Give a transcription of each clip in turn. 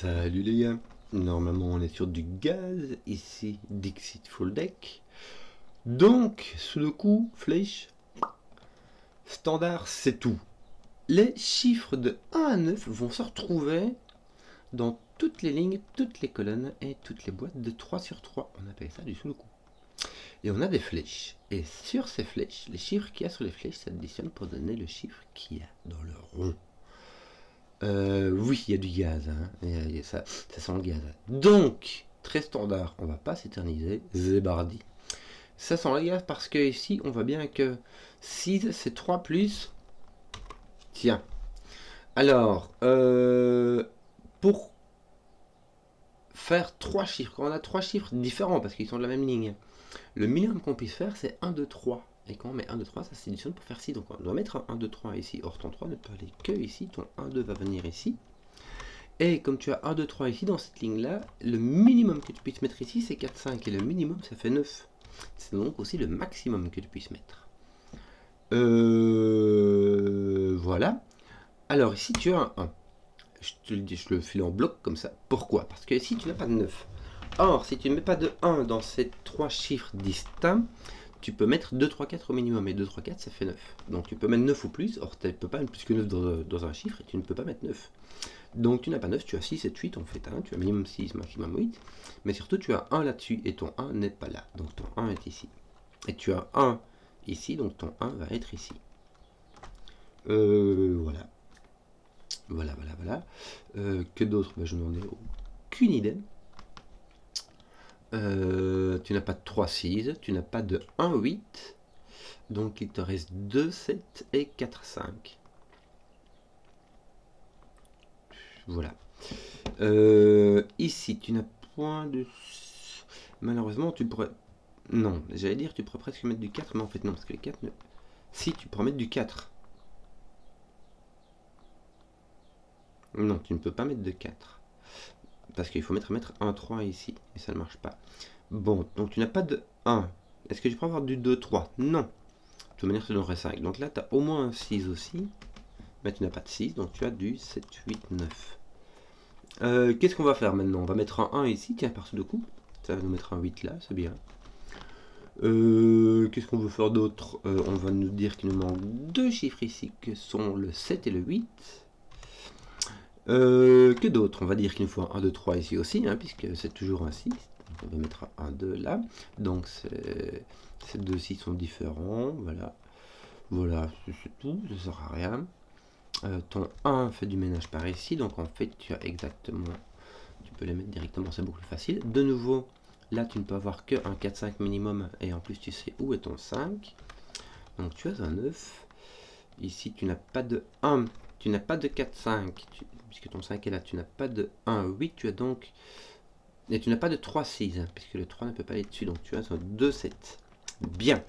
Salut les gars, normalement on est sur du gaz, ici Dixit Full Deck. Donc, sous le coup, flèche, standard c'est tout. Les chiffres de 1 à 9 vont se retrouver dans toutes les lignes, toutes les colonnes et toutes les boîtes de 3 sur 3. On appelle ça du sous le coup. Et on a des flèches. Et sur ces flèches, les chiffres qu'il y a sur les flèches s'additionnent pour donner le chiffre qu'il y a dans le rond. Oui, il y a du gaz, hein. Ça sent le gaz. Donc, très standard, on va pas s'éterniser. Zébardi. Ça sent le gaz parce que ici, on voit bien que 6, c'est 3 plus. Tiens. Alors, pour faire 3 chiffres, quand on a 3 chiffres différents, parce qu'ils sont de la même ligne, le minimum qu'on puisse faire, c'est 1, 2, 3. Et quand on met 1, 2, 3, ça s'additionne pour faire 6. Donc on doit mettre un 1, 2, 3 ici. Or, ton 3 ne peut aller que ici. Ton 1, 2 va venir ici. Et comme tu as 1, 2, 3 ici, dans cette ligne-là, le minimum que tu puisses mettre ici, c'est 4, 5. Et le minimum, ça fait 9. C'est donc aussi le maximum que tu puisses mettre. Voilà. Alors ici, tu as un 1. Je te le dis, je le file en bloc comme ça. Pourquoi? Parce que ici, tu n'as pas de 9. Or, si tu ne mets pas de 1 dans ces 3 chiffres distincts, tu peux mettre 2, 3, 4 au minimum. Et 2, 3, 4, ça fait 9. Donc tu peux mettre 9 ou plus. Or, tu ne peux pas mettre plus que 9 dans un chiffre et tu ne peux pas mettre 9. Donc tu n'as pas 9, tu as 6, 7, 8 en fait. Hein, tu as minimum 6, maximum 8. Mais surtout, tu as 1 là-dessus et ton 1 n'est pas là. Donc ton 1 est ici. Et tu as 1 ici, donc ton 1 va être ici. Voilà. Voilà. Que d'autre? Je n'en ai aucune idée. Tu n'as pas de 3, 6, tu n'as pas de 1, 8. Donc il te reste 2, 7 et 4, 5. Voilà. Ici, tu n'as point de... Malheureusement, tu pourrais... Non, j'allais dire tu pourrais presque mettre du 4, mais en fait non, parce que les 4... Si, tu pourrais mettre du 4. Non, tu ne peux pas mettre de 4. Parce qu'il faut mettre 1, 3 ici, et ça ne marche pas. Bon, donc tu n'as pas de 1. Est-ce que tu peux avoir du 2, 3? Non. De toute manière, tu donnerais 5. Donc là, tu as au moins un 6 aussi. Mais tu n'as pas de 6, donc tu as du 7, 8, 9. Qu'est-ce qu'on va faire maintenant? On va mettre un 1 ici, tiens, par de coup. Ça va nous mettre un 8 là, c'est bien. Qu'est-ce qu'on veut faire d'autre? On va nous dire qu'il nous manque 2 chiffres ici, que sont le 7 et le 8. Que d'autre? On va dire qu'il nous faut un 1, 2, 3 ici aussi, hein, puisque c'est toujours un 6. On va mettre un 2 là. Donc ces deux 6 sont différents. Voilà, c'est tout, ça sert à rien. Ton 1 fait du ménage par ici, donc en fait tu as exactement... Tu peux les mettre directement, c'est beaucoup plus facile. De nouveau, là tu ne peux avoir que un 4, 5 minimum, et en plus tu sais où est ton 5. Donc tu as un 9. Ici tu n'as pas de 1, tu n'as pas de 4, 5, puisque ton 5 est là, tu n'as pas de 1, 8, tu as donc... Et tu n'as pas de 3, 6, puisque le 3 ne peut pas aller dessus, donc tu as un 2, 7. Bien.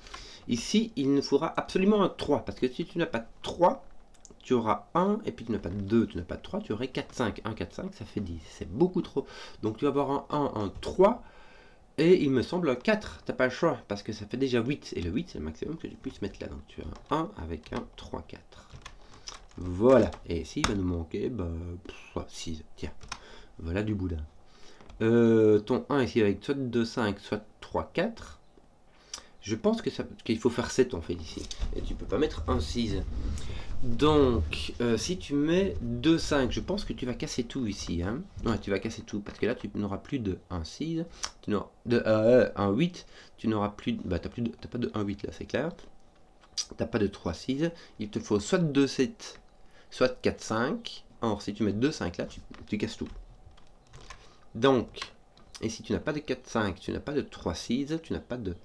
Ici, il nous faudra absolument un 3, parce que si tu n'as pas de 3, tu auras 1, et puis tu n'as pas de 2, tu n'as pas de 3, tu aurais 4, 5. 1, 4, 5, ça fait 10. C'est beaucoup trop. Donc tu vas avoir un 1, un 3, et il me semble un 4. Tu n'as pas le choix, parce que ça fait déjà 8. Et le 8, c'est le maximum que tu puisses mettre là. Donc tu as un 1 avec un 3, 4. Voilà. Et ici, il va nous manquer 6. Tiens, voilà du boudin. Ton 1 ici avec soit 2, 5, soit 3, 4. Je pense qu'il faut faire 7 en fait ici. Et tu peux pas mettre un 6. Donc, si tu mets 2, 5, je pense que tu vas casser tout ici. Hein. Ouais, tu vas casser tout. Parce que là, tu n'auras plus de 1, 6. Tu n'auras de 1, 8. Tu n'auras plus... Bah, tu n'as pas de 1, 8 là, c'est clair. Tu n'as pas de 3, 6. Il te faut soit 2, 7, soit 4, 5. Or, si tu mets 2, 5 là, tu casses tout. Donc, et si tu n'as pas de 4, 5, tu n'as pas de 3, 6, tu n'as pas de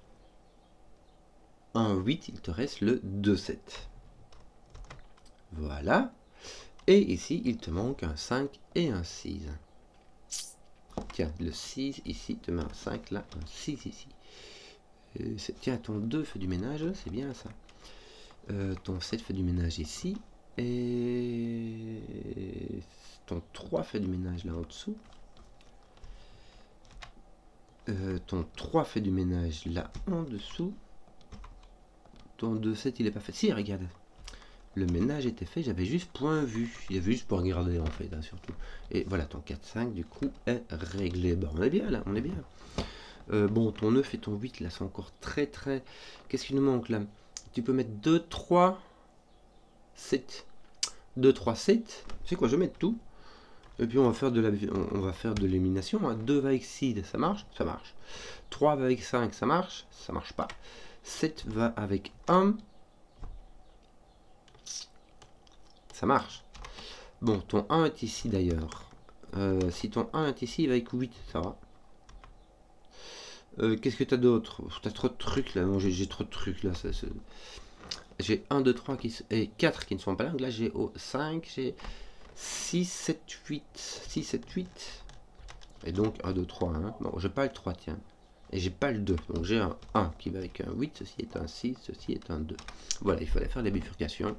1, 8, il te reste le 2, 7. Voilà. Et ici, il te manque un 5 et un 6. Tiens, le 6 ici te met un 5 là, un 6 ici. Tiens, ton 2 fait du ménage, c'est bien ça. Ton 7 fait du ménage ici. Et ton 3 fait du ménage là en dessous. Ton 3 fait du ménage là en dessous. Ton 2, 7 il est pas fait. Si, regarde. le ménage était fait, j'avais juste point vu. Il y avait juste pour regarder en fait, hein, surtout. Et voilà, ton 4-5 du coup est réglé. Bon, on est bien là, on est bien. Bon, ton 9 et ton 8 là sont encore très très... Qu'est-ce qu'il nous manque là? Tu peux mettre 2, 3, 7. 2, 3, 7. Tu sais quoi, je vais mettre tout. Et puis on va faire de l'élimination. Hein. 2 va avec 6, ça marche? Ça marche. 3 va avec 5, ça marche? Ça marche pas. 7 va avec 1. Ça marche. Bon, ton 1 est ici d'ailleurs. Si ton 1 est ici, il va avec 8, ça va. Qu'est-ce que tu as d'autre? Tu as trop de trucs là. J'ai trop de trucs là. J'ai 1, 2, 3 et 4 qui ne sont pas là. Donc là, j'ai 5, j'ai 6, 7, 8. 6, 7, 8. Et donc 1, 2, 3, 1. Bon, j'ai pas le 3, tiens. Et j'ai pas le 2. Donc j'ai un 1 qui va avec un 8. Ceci est un 6. Ceci est un 2. Voilà, il fallait faire des bifurcations.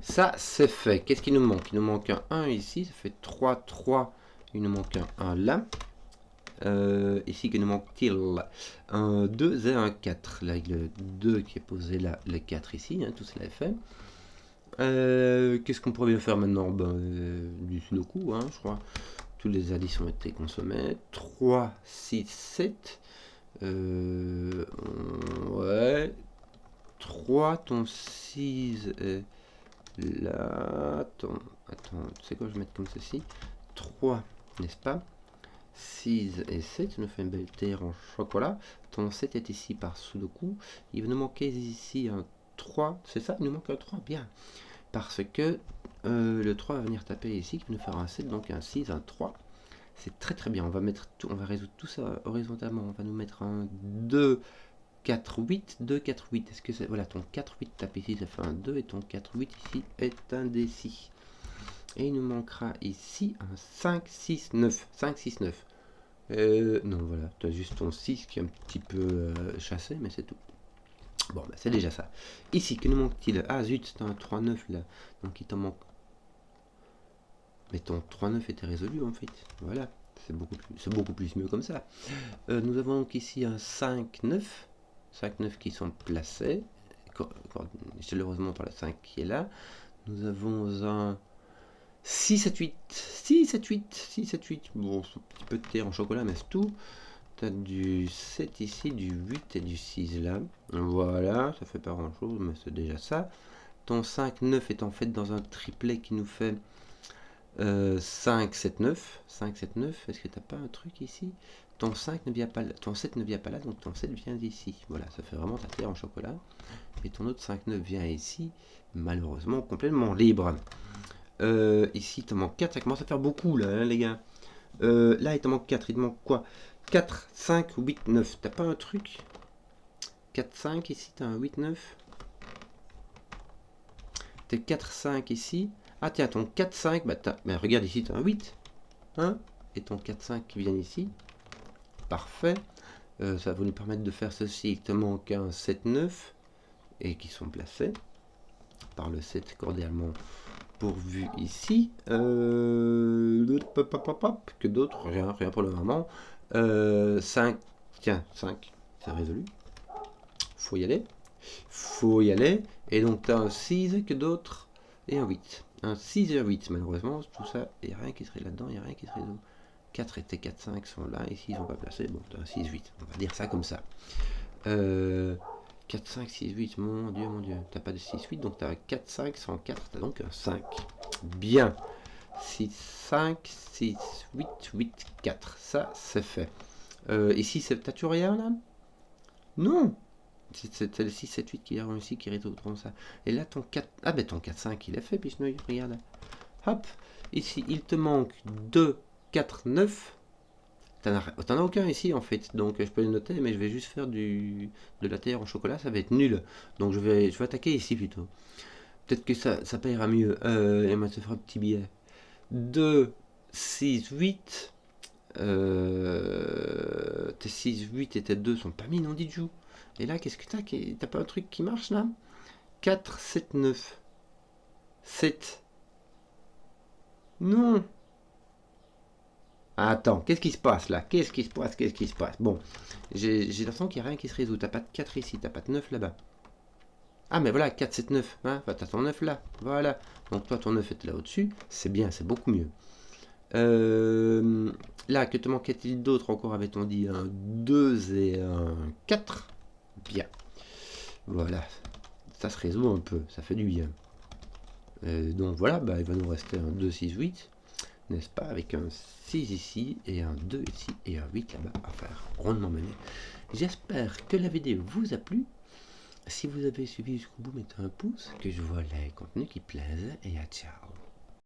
Ça, c'est fait. Qu'est-ce qu'il nous manque? Il nous manque un 1 ici. Ça fait 3, 3. Il nous manque un 1 là. Ici, que nous manque-t-il? Un 2 et un 4. Là, le 2 qui est posé là, le 4 ici. Hein, tout cela est fait. Qu'est-ce qu'on pourrait bien faire maintenant? Du sudoku, hein, je crois. Tous les indices ont été consommés. 3, 6, 7. Ouais. 3, ton 6 est là. Attends, tu sais quoi, je vais mettre comme ceci. 3, n'est-ce pas? 6 et 7, ça nous fait une belle terre en chocolat. Ton 7 est ici par sudoku. Il va nous manquer ici un 3, c'est ça? Il nous manque un 3, bien. Parce que le 3 va venir taper ici, qui va nous faire un 7, donc un 6, un 3. C'est très très bien. On va mettre tout, on va résoudre tout ça horizontalement. On va nous mettre un 2, 4, 8, 2, 4, 8. Est-ce que c'est... Voilà, ton 4, 8 tape ici, ça fait un 2, et ton 4, 8 ici est un D6. Et il nous manquera ici un 5, 6, 9. 5, 6, 9. Non, voilà, tu as juste ton 6 qui est un petit peu chassé, mais c'est tout. Bon, bah, c'est déjà ça. Ici, que nous manque-t-il? Ah zut, tu as un 3, 9 là. Donc il t'en manque. Mais ton 3, 9 était résolu en fait. Voilà, c'est beaucoup plus mieux comme ça. Nous avons donc ici un 5, 9. 5, 9 qui sont placés. Chaleureusement par la 5 qui est là. Nous avons un 6, 7, 8. 6, 7, 8. 6, 7, 8. Bon, un petit peu de terre en chocolat, mais c'est tout. Tu as du 7 ici, du 8 et du 6 là. Voilà, ça fait pas grand chose, mais c'est déjà ça. Ton 5, 9 est en fait dans un triplet qui nous fait 5, 7, 9. 5, 7, 9. Est-ce que tu n'as pas un truc ici? Ton 5 ne vient pas là, ton 7 ne vient pas là, donc ton 7 vient d'ici. Voilà, ça fait vraiment ta terre en chocolat. Et ton autre 5, 9 vient ici, malheureusement complètement libre. Ici, il te manque 4, ça commence à faire beaucoup là, hein, les gars. Là, il te manque 4, il te manque quoi? 4, 5, 8, 9. T'as pas un truc? 4, 5, ici, t'as un 8, 9. T'es 4, 5 ici. Ah tiens, ton 4, 5, bah, bah regarde ici, t'as un 8. Hein? Et ton 4, 5 qui vient ici. Parfait. Ça va nous permettre de faire ceci. Il te manque un 7, 9. Et qui sont placés par le 7 cordialement pourvu ici. Que d'autres? Rien pour le moment. 5. Tiens, 5. C'est résolu. Faut y aller. Faut y aller. Et donc, tu as un 6, que d'autres? Et un 8. Un 6 et un 8, malheureusement. Tout ça, il n'y a rien qui serait là-dedans. Il n'y a rien qui serait là. 4 et 4, 5 sont là. Ici, ils ne sont pas placés. Bon, tu as un 6, 8. On va dire ça comme ça. 4, 5, 6, 8. Mon Dieu, mon Dieu. Tu n'as pas de 6, 8. Donc, tu as 4, 5, 104. Tu as donc un 5. Bien. 6, 5, 6, 8, 8, 4. Ça, c'est fait. Ici, t'as-tu rien là? Non. C'est le 6, 7, 8 qui est ici, qui résoudront ça. Et là, ton 4... Ah ben ton 4, 5, il est fait, Pishnouille, regarde. Hop. Ici, il te manque 2, 4, 9. T'en as aucun ici, en fait. Donc, je peux le noter, mais je vais juste faire de la terre en chocolat. Ça va être nul. Donc, je vais attaquer ici, plutôt. Peut-être que ça payera mieux. Et moi, ça fera un petit billet. 2, 6, 8. Tes 6, 8 et tes 2 sont pas mis, non, dit Jou. Et là, qu'est-ce que t'as? T'as pas un truc qui marche, là? 4, 7, 9. 7. Non. Attends, qu'est-ce qui se passe, là? Qu'est-ce qui se passe? Bon, j'ai l'impression qu'il n'y a rien qui se résout. T'as pas de 4 ici, t'as pas de 9 là-bas. Ah, mais voilà, 4, 7, 9. Hein, enfin, t'as ton 9 là. Voilà. Donc, toi, ton 9 est là au-dessus. C'est bien, c'est beaucoup mieux. Là, que te manquait-il d'autre encore, avait-on dit un 2 et un 4. Bien. Voilà. Ça se résout un peu. Ça fait du bien. Donc, voilà, bah, il va nous rester un 2, 6, 8. N'est-ce pas? Avec un 6 ici et un 2 ici et un 8 là-bas à faire rondement mené. J'espère que la vidéo vous a plu. Si vous avez suivi jusqu'au bout, mettez un pouce, que je vois les contenus qui plaisent et à ciao.